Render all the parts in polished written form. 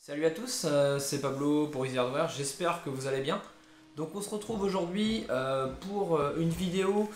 Salut à tous, c'est Pablo pour Easy Hardware, j'espère que vous allez bien. Donc on se retrouve aujourd'hui pour une vidéo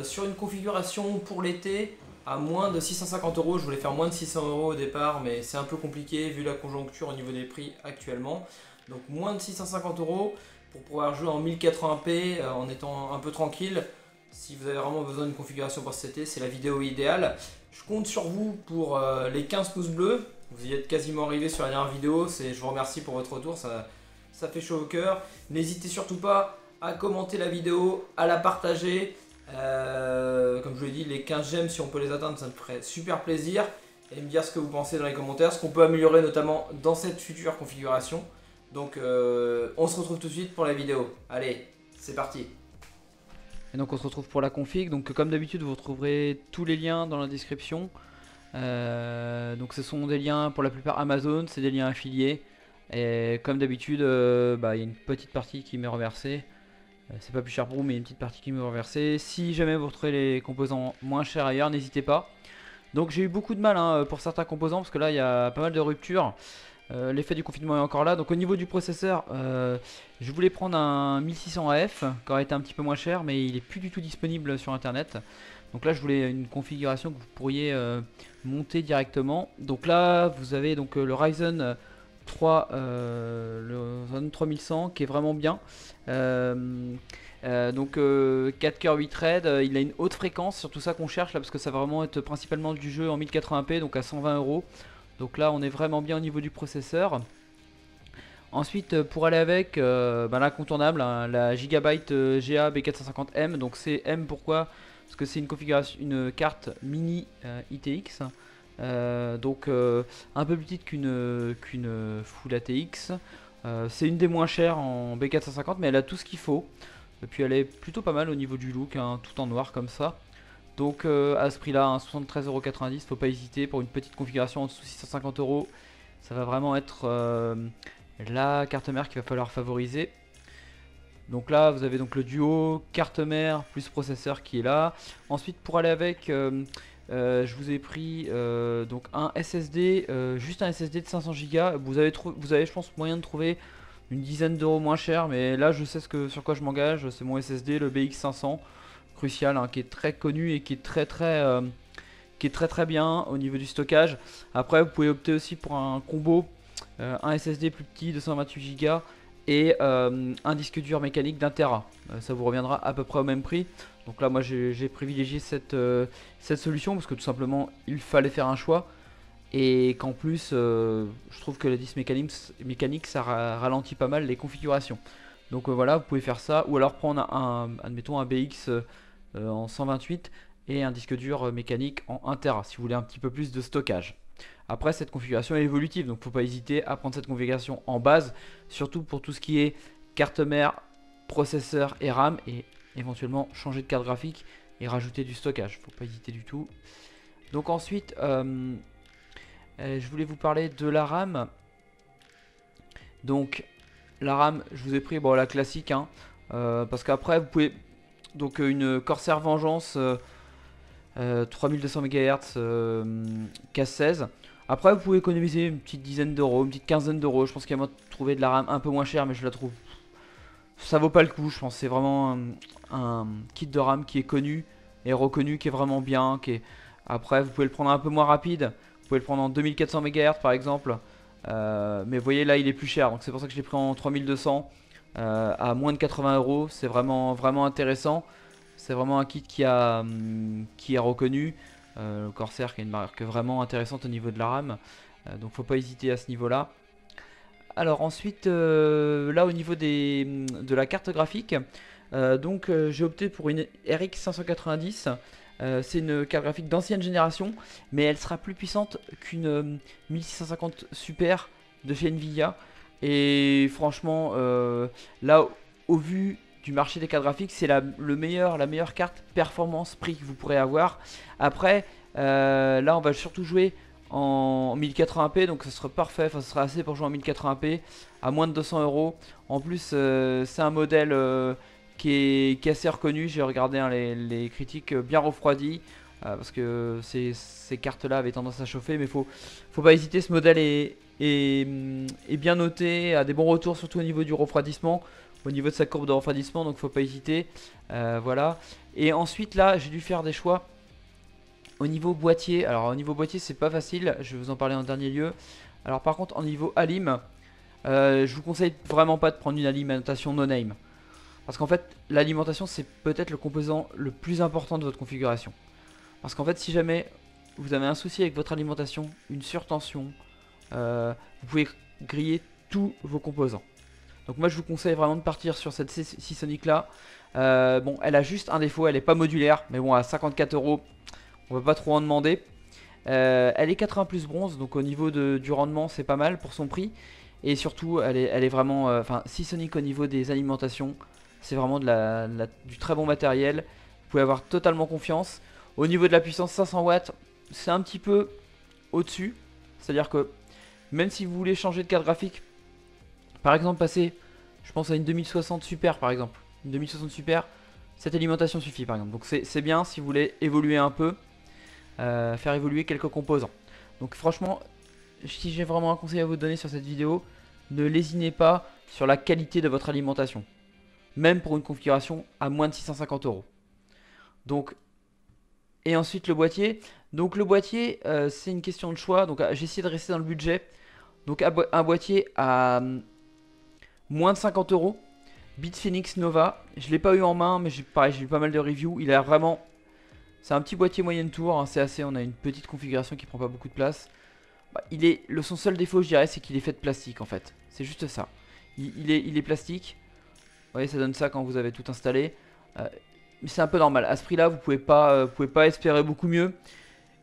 sur une configuration pour l'été à moins de 650 euros. Je voulais faire moins de 600 euros au départ, mais c'est un peu compliqué vu la conjoncture au niveau des prix actuellement. Donc moins de 650 euros pour pouvoir jouer en 1080p en étant un peu tranquille. Si vous avez vraiment besoin d'une configuration pour cet été, c'est la vidéo idéale. Je compte sur vous pour les 15 pouces bleus. Vous y êtes quasiment arrivé sur la dernière vidéo. Je vous remercie pour votre retour, ça fait chaud au cœur. N'hésitez surtout pas à commenter la vidéo, à la partager. Comme je vous l'ai dit, les 15 j'aime, si on peut les atteindre, ça me ferait super plaisir. Et me dire ce que vous pensez dans les commentaires, ce qu'on peut améliorer notamment dans cette future configuration. Donc on se retrouve tout de suite pour la vidéo. Allez, c'est parti. Et donc on se retrouve pour la config. Donc comme d'habitude vous retrouverez tous les liens dans la description. Donc ce sont des liens pour la plupart Amazon, c'est des liens affiliés. Et comme d'habitude, il y a une petite partie qui m'est reversée. C'est pas plus cher pour vous, mais il y a une petite partie qui m'est reversée. Si jamais vous retrouvez les composants moins chers ailleurs, n'hésitez pas. Donc j'ai eu beaucoup de mal pour certains composants parce que là il y a pas mal de ruptures. L'effet du confinement est encore là. Donc au niveau du processeur, je voulais prendre un 1600AF qui aurait été un petit peu moins cher, mais il est plus du tout disponible sur internet. Donc là je voulais une configuration que vous pourriez monter directement. Donc là vous avez donc le Ryzen 3 le Ryzen 3100 qui est vraiment bien. 4 coeurs 8 threads, il a une haute fréquence, surtout ça qu'on cherche là parce que ça va vraiment être principalement du jeu en 1080p, donc à 120 euros. Donc là on est vraiment bien au niveau du processeur. Ensuite pour aller avec l'incontournable, hein, la Gigabyte GA B450M. Donc c'est M pourquoi? Parce que c'est une configuration, une carte mini ITX. Un peu plus petite qu'une Full ATX. C'est une des moins chères en B450, mais elle a tout ce qu'il faut. Et puis elle est plutôt pas mal au niveau du look, hein, tout en noir comme ça. Donc à ce prix là, hein, 73,90 €, faut pas hésiter pour une petite configuration en dessous de 650 euros. Ça va vraiment être la carte mère qu'il va falloir favoriser. Donc là vous avez donc le duo carte mère plus processeur qui est là. Ensuite pour aller avec, je vous ai pris donc un SSD, juste un SSD de 500 Go. Vous avez je pense moyen de trouver une dizaine d'euros moins cher, mais là je sais sur quoi je m'engage. C'est mon SSD, le BX500 crucial, hein, qui est très connu et qui est très bien au niveau du stockage. Après vous pouvez opter aussi pour un combo, un SSD plus petit de 128 Go et un disque dur mécanique d'1 Tera. Ça vous reviendra à peu près au même prix. Donc là moi j'ai privilégié cette solution parce que tout simplement il fallait faire un choix. Et qu'en plus je trouve que la disque mécanique ça ralentit pas mal les configurations. Donc voilà, vous pouvez faire ça, ou alors prendre admettons un BX en 128 et un disque dur mécanique en 1 Tera si vous voulez un petit peu plus de stockage. Après cette configuration est évolutive, donc faut pas hésiter à prendre cette configuration en base, surtout pour tout ce qui est carte mère, processeur et RAM, et éventuellement changer de carte graphique et rajouter du stockage, faut pas hésiter du tout. Donc ensuite je voulais vous parler de la RAM. Donc la RAM, je vous ai pris la classique, hein, parce qu'après vous pouvez donc une Corsair Vengeance 3200 MHz casse 16. Après vous pouvez économiser une petite dizaine d'euros, une petite quinzaine d'euros. Je pense qu'il y a moyen de trouver de la RAM un peu moins chère, mais je la trouve, ça vaut pas le coup. Je pense c'est vraiment un kit de RAM qui est connu et reconnu, qui est vraiment bien, Après vous pouvez le prendre un peu moins rapide. Vous pouvez le prendre en 2400 MHz par exemple, mais vous voyez là il est plus cher, donc c'est pour ça que je l'ai pris en 3200 à moins de 80 euros. C'est vraiment intéressant. C'est vraiment un kit qui est reconnu. Le Corsair qui est une marque vraiment intéressante au niveau de la RAM, donc faut pas hésiter à ce niveau là. Alors ensuite là au niveau de la carte graphique, j'ai opté pour une RX 590. C'est une carte graphique d'ancienne génération, mais elle sera plus puissante qu'une 1650 Super de chez Nvidia. Et franchement, là, au vu du marché des cartes graphiques, c'est la meilleure carte performance-prix que vous pourrez avoir. Après, là, on va surtout jouer en 1080p, donc ce sera parfait, enfin ce sera assez pour jouer en 1080p à moins de 200 euros. En plus, c'est un modèle qui est assez reconnu. J'ai regardé, hein, les critiques bien refroidies. parce que ces cartes-là avaient tendance à chauffer, mais faut pas hésiter. Ce modèle est bien noté, a des bons retours, surtout au niveau du refroidissement, au niveau de sa courbe de refroidissement, donc faut pas hésiter. Voilà. Et ensuite là, j'ai dû faire des choix au niveau boîtier. Alors au niveau boîtier, c'est pas facile, je vais vous en parler en dernier lieu. Alors par contre, au niveau alim, je vous conseille vraiment pas de prendre une alimentation no-name. Parce qu'en fait, l'alimentation, c'est peut-être le composant le plus important de votre configuration. Parce qu'en fait, si jamais vous avez un souci avec votre alimentation, une surtension, vous pouvez griller tous vos composants. Donc moi, je vous conseille vraiment de partir sur cette Seasonic là. Bon, elle a juste un défaut, elle n'est pas modulaire. Mais bon, à 54 €, on va pas trop en demander. Elle est 80 plus bronze, donc au niveau du rendement, c'est pas mal pour son prix. Et surtout, elle est vraiment... Enfin, Seasonic au niveau des alimentations, c'est vraiment du très bon matériel. Vous pouvez avoir totalement confiance. Au niveau de la puissance, 500 watts, c'est un petit peu au-dessus. C'est-à-dire que même si vous voulez changer de carte graphique, par exemple passer, je pense à une 2060 Super par exemple. Une 2060 Super, cette alimentation suffit par exemple. Donc c'est bien si vous voulez évoluer un peu, faire évoluer quelques composants. Donc franchement, si j'ai vraiment un conseil à vous donner sur cette vidéo, ne lésinez pas sur la qualité de votre alimentation. Même pour une configuration à moins de 650 €. Donc, et ensuite le boîtier. Donc le boîtier, c'est une question de choix. Donc j'ai essayé de rester dans le budget. Donc un boîtier à moins de 50 €. Bitfinex Nova. Je ne l'ai pas eu en main, mais pareil, j'ai eu pas mal de reviews. Il a vraiment... C'est un petit boîtier moyenne tour. Hein, c'est assez... On a une petite configuration qui prend pas beaucoup de place. Bah, son seul défaut, je dirais, c'est qu'il est fait de plastique en fait. C'est juste ça. Il est plastique. Vous voyez, ça donne ça quand vous avez tout installé. Mais c'est un peu normal. À ce prix-là, vous pouvez pas espérer beaucoup mieux.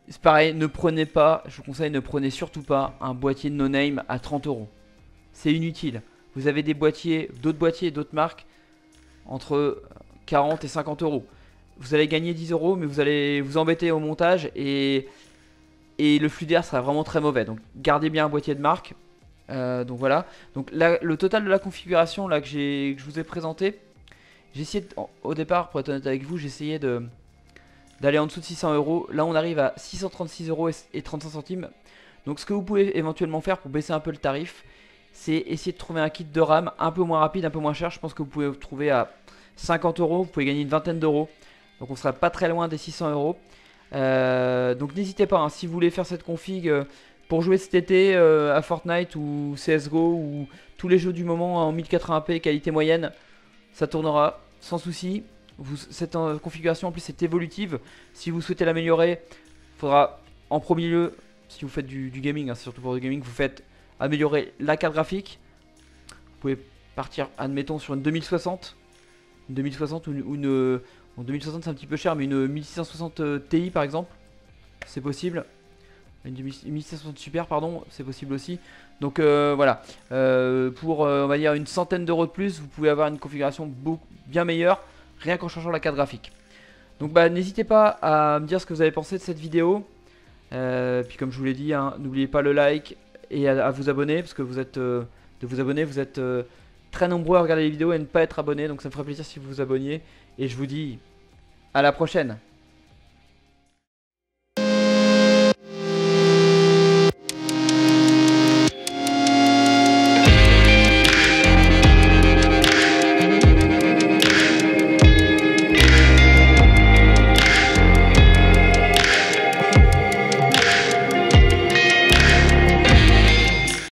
C'est pareil, ne prenez pas, je vous conseille, ne prenez surtout pas un boîtier de no-name à 30 €. C'est inutile. Vous avez des boîtiers, d'autres marques, entre 40 et 50 €. Vous allez gagner 10 €, mais vous allez vous embêter au montage et le flux d'air sera vraiment très mauvais. Donc gardez bien un boîtier de marque. Donc voilà. Donc là, le total de la configuration là, que je vous ai présenté, j'ai essayé au départ, pour être honnête avec vous, j'ai essayé d'aller en dessous de 600 €. Là on arrive à 636 € et 35 centimes. Donc ce que vous pouvez éventuellement faire pour baisser un peu le tarif, c'est essayer de trouver un kit de RAM un peu moins rapide, un peu moins cher. Je pense que vous pouvez le trouver à 50 €, vous pouvez gagner une vingtaine d'euros. Donc on sera pas très loin des 600 €. Donc n'hésitez pas, hein, si vous voulez faire cette config pour jouer cet été à Fortnite ou CSGO ou tous les jeux du moment en 1080p qualité moyenne, ça tournera sans souci. Cette configuration en plus est évolutive. Si vous souhaitez l'améliorer, il faudra en premier lieu, si vous faites du gaming, hein, c'est surtout pour du gaming, vous faites améliorer la carte graphique. Vous pouvez partir, admettons, sur une 2060. Une 2060 ou une... Bon, 2060 c'est un petit peu cher, mais une 1660 Ti par exemple, c'est possible. Une 1660 Super, pardon, c'est possible aussi. Donc voilà, pour on va dire une centaine d'euros de plus, vous pouvez avoir une configuration bien meilleure, rien qu'en changeant la carte graphique. Donc bah n'hésitez pas à me dire ce que vous avez pensé de cette vidéo. Puis comme je vous l'ai dit, hein, n'oubliez pas le like et à vous abonner, parce que vous êtes très nombreux à regarder les vidéos et ne pas être abonnés. Donc ça me ferait plaisir si vous vous abonniez. Et je vous dis à la prochaine.